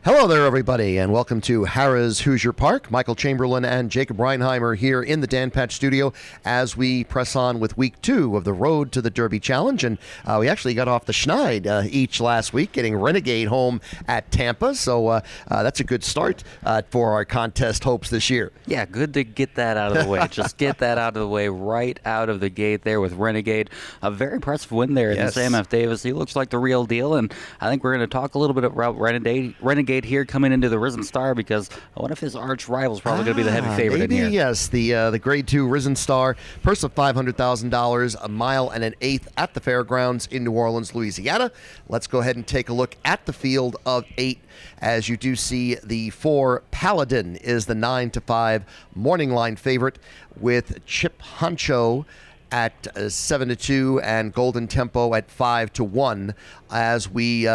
Hello there, everybody, and welcome to Harrah's Hoosier Park. Michael Chamberlain and Jacob Reinheimer here in the Dan Patch studio as we press on with week 2 of the Road to the Derby Challenge. And we actually got off the schneid each last week, getting Renegade home at Tampa. So that's a good start for our contest hopes this year. Yeah, good to get that out of the way. Just get that out of the way right out of the gate there with Renegade. A very impressive win there in Sam F. Davis. He looks like the real deal, and I think we're going to talk a little bit about Renegade here coming into the Risen Star, because one of his arch rivals probably going to be the heavy favorite in here. Yes, the Grade 2 Risen Star, purse of $500,000, a mile and an eighth at the fairgrounds in New Orleans, Louisiana. Let's go ahead and take a look at the field of 8. As you do see, the 4 Paladin is the 9-5 morning line favorite, with Chip Honcho at 7-2 and Golden Tempo at 5-1. As we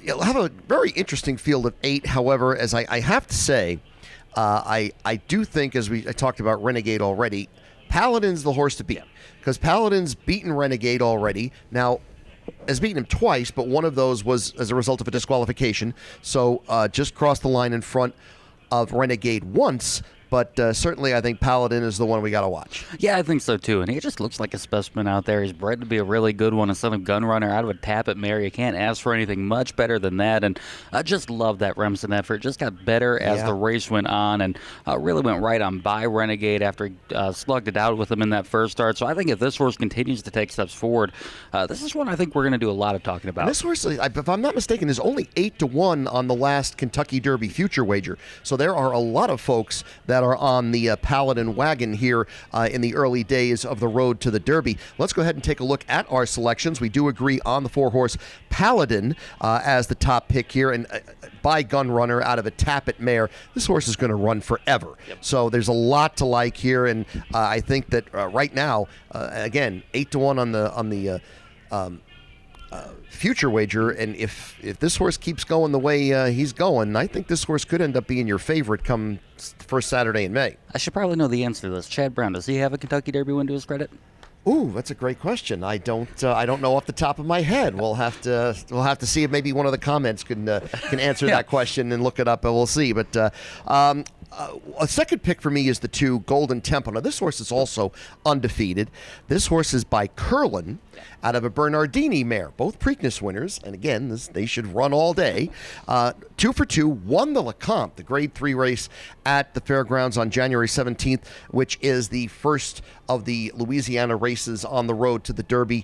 you'll have a very interesting field of 8. However, as I have to say, I do think, as I talked about Renegade already, Paladin's the horse to beat, because Paladin's beaten Renegade already. Now, has beaten him twice, but one of those was as a result of a disqualification. So just crossed the line in front of Renegade once. But certainly I think Paladin is the one we got to watch. Yeah, I think so too. And he just looks like a specimen out there. He's bred to be a really good one, a son of Gunrunner out of a Tappet mare. You can't ask for anything much better than that. And I just love that Remsen effort. Just got better as the race went on, and really went right on by Renegade after he slugged it out with him in that first start. So I think if this horse continues to take steps forward, this is one I think we're going to do a lot of talking about. And this horse, if I'm not mistaken, is only 8-1 on the last Kentucky Derby future wager. So there are a lot of folks that are on the Paladin wagon here in the early days of the Road to the Derby. Let's go ahead and take a look at our selections. We do agree on the 4-horse Paladin as the top pick here, and by Gunrunner out of a Tappet mare. This horse is going to run forever. So there's a lot to like here, and I think that right now, again, 8-1 on the future wager, and if this horse keeps going the way he's going, I think this horse could end up being your favorite come first Saturday in May. I should probably know the answer to this. Chad Brown, does he have a Kentucky Derby win to his credit? Ooh, that's a great question. I don't know off the top of my head. We'll have to see if maybe one of the comments can answer that question and look it up, and we'll see. But a second pick for me is the 2 Golden Tempo. Now, this horse is also undefeated. This horse is by Curlin out of a Bernardini mare, both Preakness winners. And again, they should run all day. 2 for 2, won the Lecomte, the Grade 3 race at the fairgrounds on January 17th, which is the first of the Louisiana races on the Road to the Derby.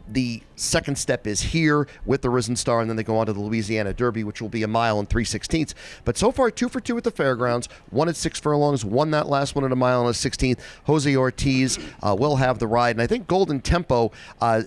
The second step is here with the Risen Star, and then they go on to the Louisiana Derby, which will be a mile and 3/16. But so far, 2 for 2 at the fairgrounds, 1 at 6 furlongs, won that last one at a mile and a 16th. Jose Ortiz will have the ride, and I think Golden Tempo,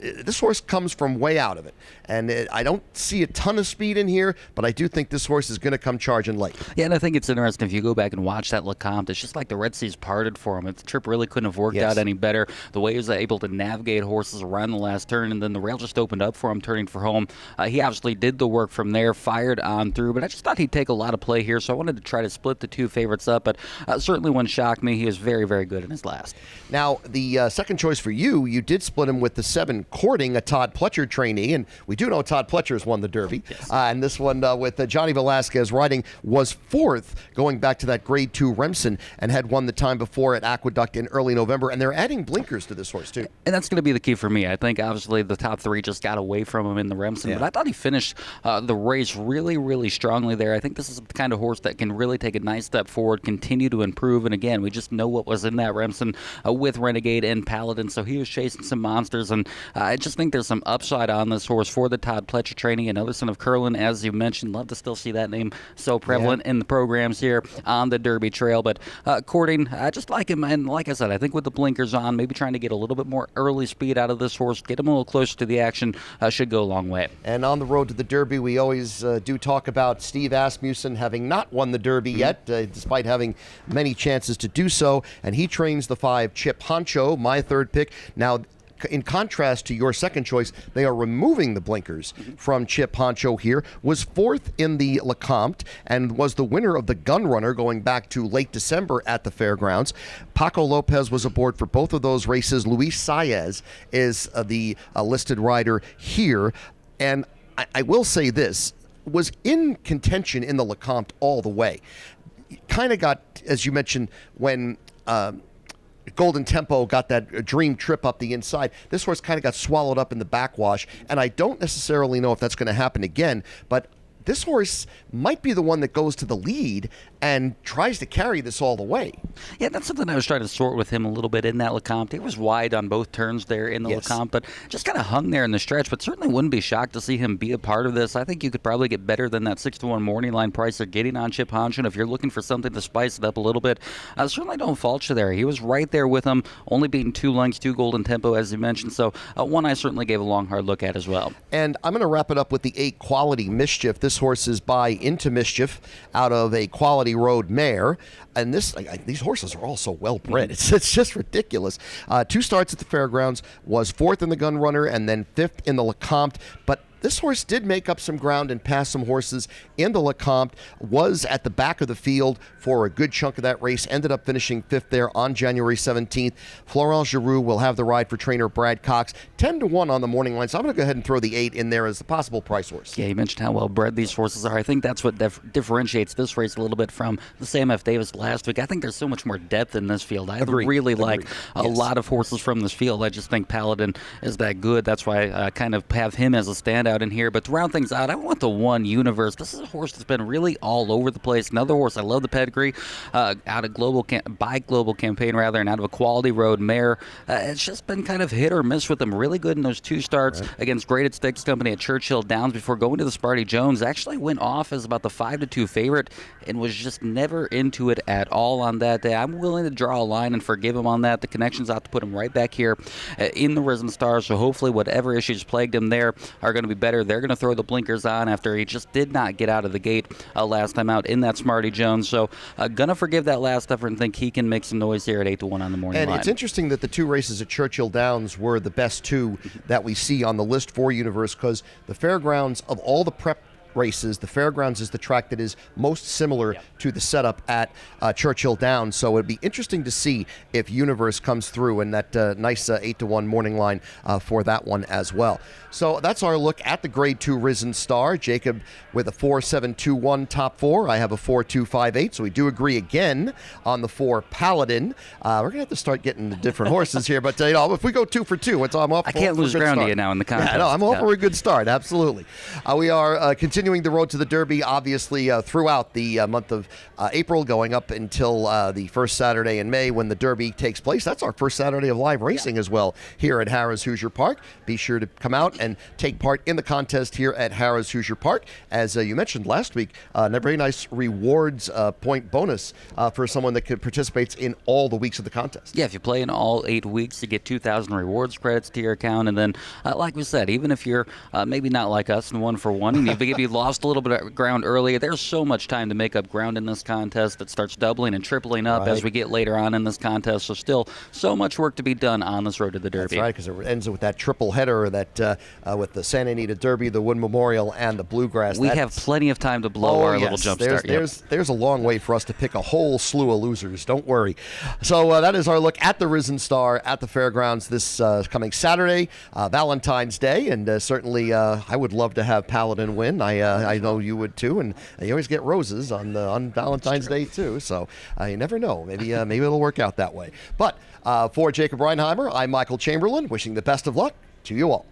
this horse comes from way out of it. And I don't see a ton of speed in here, but I do think this horse is going to come charging late. Yeah, and I think it's interesting if you go back and watch that Lecomte. It's just like the Red Seas parted for him. The trip really couldn't have worked out any better. The way he was able to navigate horses around the last turn, and then the rail just opened up for him turning for home. He obviously did the work from there, fired on through, but I just thought he'd take a lot of play here, so I wanted to try to split the 2 favorites up, but certainly one shocked me. He was very, very good in his last. Now, the second choice for you did split him with the 7 Courting, a Todd Pletcher trainee, and we do know Todd Pletcher's won the Derby. And this one with Johnny Velasquez riding was 4th, going back to that Grade 2 Remsen, and had won the time before at Aqueduct in early November. And they're adding blinkers to this horse, too. And that's going to be the key for me. I think, obviously, the top 3 just got away from him in the Remsen, but I thought he finished the race really, really strongly there. I think this is the kind of horse that can really take a nice step forward, continue to improve, and again, we just know what was in that Remsen with Renegade and Paladin, so he was chasing some monsters, and I just think there's some upside on this horse for the Todd Pletcher training. Another son of Curlin, as you mentioned. Love to still see that name so prevalent in the programs here on the Derby Trail. But Courting, I just like him, and like I said, I think with the blinkers on, maybe trying to get a little bit more early speed out of this horse, get him a little closer to the action, should go a long way. And on the Road to the Derby, we always do talk about Steve Asmussen having not won the Derby yet, despite having many chances to do so. And he trains the 5 Chip Honcho, my 3rd pick. Now, in contrast to your second choice, they are removing the blinkers from Chip Honcho here. Was 4th in the Lecomte and was the winner of the Gunrunner going back to late December at the fairgrounds. Paco Lopez was aboard for both of those races. Luis Saez is the listed rider here. And I will say this. was in contention in the Lecomte all the way. Kind of got, as you mentioned, when Golden Tempo got that dream trip up the inside, this horse kind of got swallowed up in the backwash, and I don't necessarily know if that's going to happen again, but this horse might be the one that goes to the lead and tries to carry this all the way. Yeah, that's something I was trying to sort with him a little bit in that Lecomte. He was wide on both turns there in the Lecomte, but just kind of hung there in the stretch, but certainly wouldn't be shocked to see him be a part of this. I think you could probably get better than that 6-1 morning line price they're getting on Chip Honchon if you're looking for something to spice it up a little bit. Certainly don't fault you there. He was right there with him, only beating 2 lengths, 2 Golden Tempo, as you mentioned, so one I certainly gave a long, hard look at as well. And I'm going to wrap it up with the 8 Quality Mischief. This horse is by Into Mischief out of a Quality Road mare. And these horses are all so well bred. It's just ridiculous. 2 starts at the fairgrounds, was 4th in the Gun Runner and then 5th in the Lecomte. But this horse did make up some ground and pass some horses in the Lecomte, was at the back of the field for a good chunk of that race, ended up finishing 5th there on January 17th. Florent Giroux will have the ride for trainer Brad Cox, 10-1 on the morning line. So I'm going to go ahead and throw the 8 in there as the possible price horse. Yeah, you mentioned how well bred these horses are. I think that's what differentiates this race a little bit from the Sam F. Davis last week. I think there's so much more depth in this field. I really like a lot of horses from this field. I just think Paladin is that good. That's why I kind of have him as a standout in here. But to round things out, I want the 1 Universe. This is a horse that's been really all over the place. Another horse, I love the pedigree, out of Global Campaign rather, and out of a Quality Road mare. It's just been kind of hit or miss with him. Really good in those 2 starts against Graded Stakes Company at Churchill Downs before going to the Sparty Jones. Actually went off as about the 5-2 favorite and was just never into it at all on that day. I'm willing to draw a line and forgive him on that. The connection's out to put him right back here in the Risen Star, so hopefully whatever issues plagued him there are going to be better. They're going to throw the blinkers on after he just did not get out of the gate last time out in that Smarty Jones. So going to forgive that last effort and think he can make some noise here at 8-1 on the morning line. And it's interesting that the 2 races at Churchill Downs were the best 2 that we see on the list for Universe, because the fairgrounds of all the prep races, the fairgrounds is the track that is most similar to the setup at Churchill Downs. So it'd be interesting to see if Universe comes through in that nice 8-1 morning line for that one as well. So that's our look at the Grade 2 Risen Star. Jacob with a 4-7-2-1 top 4. I have a 4-2-5-8. So we do agree again on the 4 Paladin. We're going to have to start getting the different horses here. But if we go 2 for 2, I'm off. I can't lose ground to you now in the contest. Yeah, no, I'm off for a good start. Absolutely. We are continuing the road to the Derby, obviously, throughout the month of April, going up until the first Saturday in May when the Derby takes place. That's our first Saturday of live racing as well here at Harrah's Hoosier Park. Be sure to come out and take part in the contest here at Harrah's Hoosier Park. As you mentioned last week, a very nice rewards point bonus for someone that participates in all the weeks of the contest. Yeah, if you play in all 8 weeks, you get 2,000 rewards credits to your account. And then, like we said, even if you're maybe not like us and 1 for 1, and if you lost a little bit of ground earlier, there's so much time to make up ground in this contest that starts doubling and tripling up as we get later on in this contest. So still so much work to be done on this road to the Derby. That's right, because it ends with that triple header that with the Santa Anita Derby, the Wood Memorial, and the Bluegrass. We have plenty of time to blow our little jump start. There's a long way for us to pick a whole slew of losers. Don't worry. So that is our look at the Risen Star at the fairgrounds this coming Saturday, Valentine's Day, and certainly I would love to have Paladin win. I know you would too, and you always get roses on Valentine's Day too. So you never know. Maybe it'll work out that way. But for Jacob Reinheimer, I'm Michael Chamberlain, wishing the best of luck to you all.